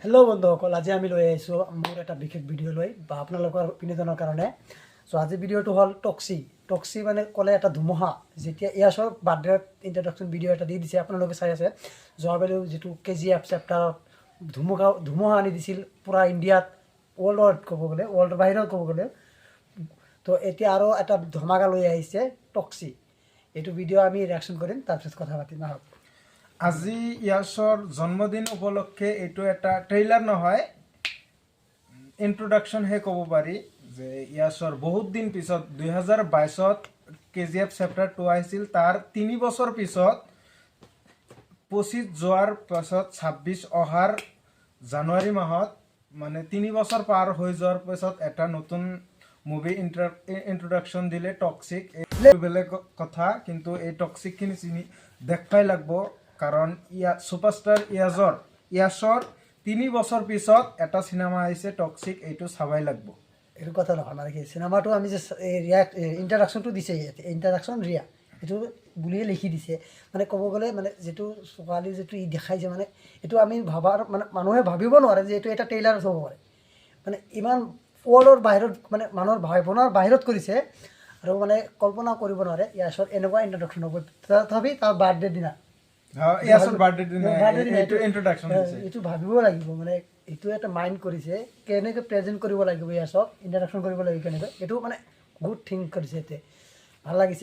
Hello' বন্ধুসকল, আজি আমি লৈ আহিছোঁ মোৰ এটা বিশেষ ভিডিঅ' লৈ বা আপোনালোকৰ বিনোদনৰ কাৰণে। চ' আজি ভিডিঅ'টো হ'ল টক্সি মানে ক'লে এটা ধুমুহা। যেতিয়া ইয়াছৰ বাৰ্থডেত ইণ্ট্ৰডাকশ্যন ভিডিঅ' এটা দি দিছে, আপোনালোকে চাই আছে। যোৱাবাৰ যিটো KGF চেপ্টাৰত ধুমুহা আনি দিছিল পূৰা ইণ্ডিয়াত, ৱৰ্ল্ডত ক'ব গ'লে, ৱৰ্ল্ডৰ বাহিৰত ক'ব গ'লে। তো এতিয়া আৰু এটা ধমাকা লৈ আহিছে টক্সি। এইটো ভিডিঅ' আমি ৰিয়েকশ্যন কৰিম, তাৰপিছত কথা পাতিম আহক। আজি ইয়াছৰ জন্মদিন উপলক্ষে এইটো এটা ট্ৰেইলাৰ নহয়, ইন্ট্ৰডাকশ্যনহে ক'ব পাৰি। যে ইয়াছৰ বহুত দিন পিছত 2022ত KGF চেপ্টাৰ 2 আহিছিল, তাৰ 3 বছৰ পিছত 25 যোৱাৰ পাছত 26 অহাৰ জানুৱাৰী মাহত, মানে 3 বছৰ পাৰ হৈ যোৱাৰ পাছত এটা নতুন মুভি ইন্ট্ৰডাকশ্যন দিলে টক্সিক। এই বেলেগ কথা, কিন্তু এই টক্সিকখিনি চিনি দেখাই লাগব, কাৰণ ছুপাৰষ্টাৰ ইয়াছৰ 3 বছৰ পিছত এটা চিনেমা আহিছে টক্সিক, এইটো চাবাই লাগব। এইটো কথা নহয়, মানে কি চিনেমাটো আমি যে ইণ্ট্ৰডাকশ্যনটো দিছে, ইণ্ট্ৰডাকশ্যন এইটো বুলিয়ে লিখি দিছে। মানে ক'ব গ'লে মানে যিটো ছোৱালী যিটো দেখাইছে, মানে এইটো আমি ভাবাৰ মানে মানুহে ভাবিব নোৱাৰে যে এইটো এটা ট্ৰেইলাৰ হ'ব পাৰে। মানে ইমান ৱৰ্ল্ডৰ বাহিৰত, মানে মানুহৰ ভাৱনাৰ বাহিৰত কৰিছে, আৰু মানে কল্পনা কৰিব নোৱাৰে ইয়াছৰ এনেকুৱা ইণ্ট্ৰডাকশ্যন হ'ব। তথাপি তাৰ বাৰ্থডে দিনা এইটো ভাবিব লাগিব, মানে এইটো এটা মাইণ্ড কৰিছে কেনেকৈ প্ৰেজেণ্ট কৰিব লাগিব, ইয়াছক ইণ্ট্ৰডাকশ্যন কৰিব লাগিব কেনেকৈ, এইটো মানে গুড থিংক কৰিছে। এতিয়া ভাল লাগিছে।